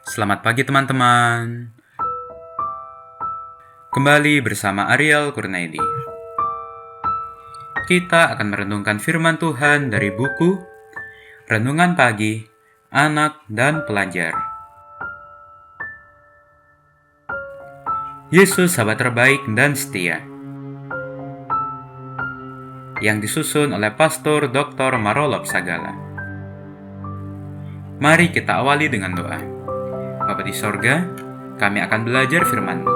Selamat pagi teman-teman. Kembali bersama Ariel Kurnaidi. Kita akan merenungkan firman Tuhan dari buku Renungan Pagi, Anak dan Pelajar. Yesus sahabat terbaik dan setia. Yang disusun oleh Pastor Dr. Marolop Sagala. Mari kita awali dengan doa. Bapa di sorga, kami akan belajar firman-Mu.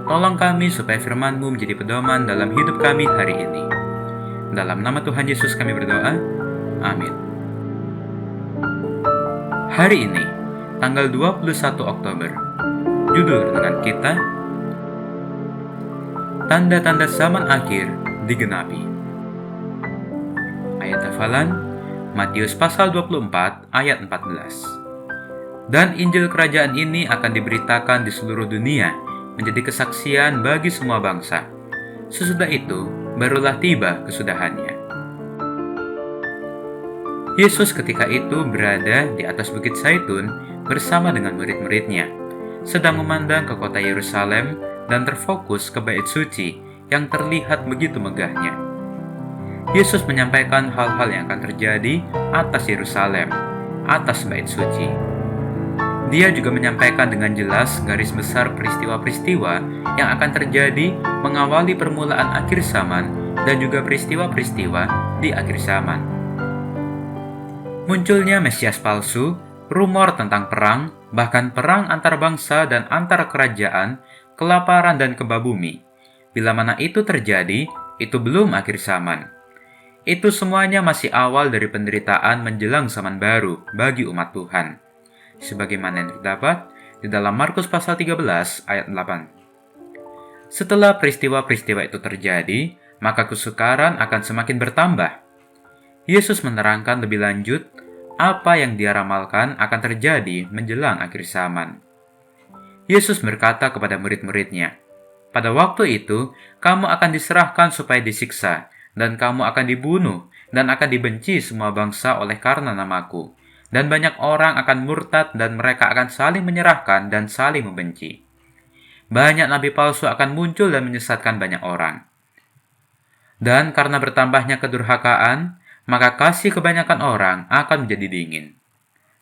Tolong kami supaya firman-Mu menjadi pedoman dalam hidup kami hari ini. Dalam nama Tuhan Yesus kami berdoa. Amin. Hari ini, tanggal 21 Oktober, judul renungan kita, Tanda-tanda zaman akhir digenapi. Ayat hafalan, Matius pasal 24 ayat 14. Dan Injil kerajaan ini akan diberitakan di seluruh dunia, menjadi kesaksian bagi semua bangsa. Sesudah itu, barulah tiba kesudahannya. Yesus ketika itu berada di atas Bukit Zaitun bersama dengan murid-muridnya, sedang memandang ke kota Yerusalem dan terfokus ke bait suci yang terlihat begitu megahnya. Yesus menyampaikan hal-hal yang akan terjadi atas Yerusalem, atas bait suci. Dia juga menyampaikan dengan jelas garis besar peristiwa-peristiwa yang akan terjadi mengawali permulaan akhir zaman dan juga peristiwa-peristiwa di akhir zaman. Munculnya Mesias palsu, rumor tentang perang, bahkan perang antar bangsa dan antar kerajaan, kelaparan dan kebah bumi. Bila mana itu terjadi, itu belum akhir zaman. Itu semuanya masih awal dari penderitaan menjelang zaman baru bagi umat Tuhan. Sebagaimana yang terdapat di dalam Markus pasal 13 ayat 8. Setelah peristiwa-peristiwa itu terjadi, maka kesukaran akan semakin bertambah. Yesus menerangkan lebih lanjut apa yang dia ramalkan akan terjadi menjelang akhir zaman. Yesus berkata kepada murid-muridnya, "Pada waktu itu, kamu akan diserahkan supaya disiksa, dan kamu akan dibunuh, dan akan dibenci semua bangsa oleh karena namaku. Dan banyak orang akan murtad dan mereka akan saling menyerahkan dan saling membenci. Banyak nabi palsu akan muncul dan menyesatkan banyak orang. Dan karena bertambahnya kedurhakaan, maka kasih kebanyakan orang akan menjadi dingin."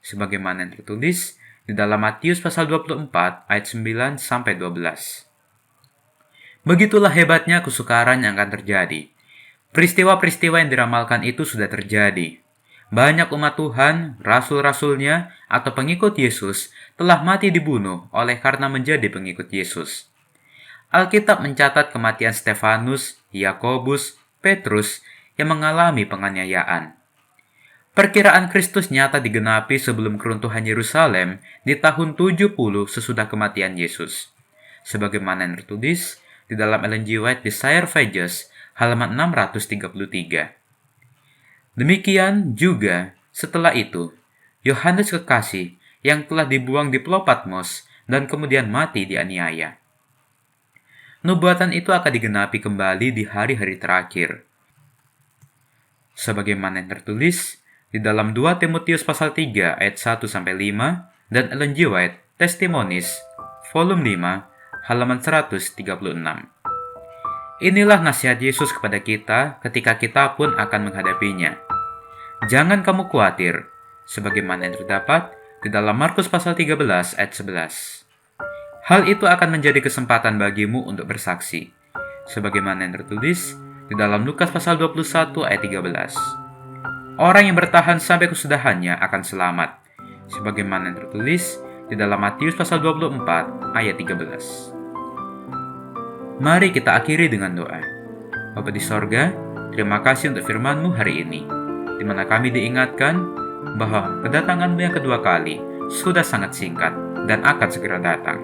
Sebagaimana yang tertulis di dalam Matius pasal 24 ayat 9 sampai 12. Begitulah hebatnya kesukaran yang akan terjadi. Peristiwa-peristiwa yang diramalkan itu sudah terjadi. Banyak umat Tuhan, rasul-rasulnya, atau pengikut Yesus telah mati dibunuh oleh karena menjadi pengikut Yesus. Alkitab mencatat kematian Stefanus, Yakobus, Petrus yang mengalami penganiayaan. Perkiraan Kristus nyata digenapi sebelum keruntuhan Yerusalem di tahun 70 sesudah kematian Yesus. Sebagaimana yang tertulis di dalam Ellen G. White Desire Pages, halaman 633. Demikian juga setelah itu, Yohanes Kekasih yang telah dibuang di Pulau Patmos dan kemudian mati dianiaya. Nubuatan itu akan digenapi kembali di hari-hari terakhir. Sebagaimana yang tertulis di dalam 2 Timotius pasal 3 ayat 1 sampai 5 dan Ellen G. White Testimonies volume 5 halaman 136. Inilah nasihat Yesus kepada kita ketika kita pun akan menghadapinya. Jangan kamu khawatir, sebagaimana yang terdapat di dalam Markus pasal 13 ayat 11. Hal itu akan menjadi kesempatan bagimu untuk bersaksi, sebagaimana yang tertulis di dalam Lukas pasal 21 ayat 13. Orang yang bertahan sampai kesudahannya akan selamat, sebagaimana yang tertulis di dalam Matius pasal 24 ayat 13. Mari kita akhiri dengan doa. Bapa di sorga, terima kasih untuk firman-Mu hari ini, di mana kami diingatkan bahwa kedatangan-Mu yang kedua kali sudah sangat singkat dan akan segera datang.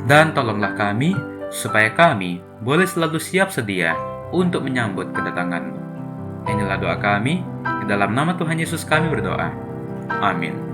Dan tolonglah kami, supaya kami boleh selalu siap sedia untuk menyambut kedatangan-Mu. Inilah doa kami, di dalam nama Tuhan Yesus kami berdoa. Amin.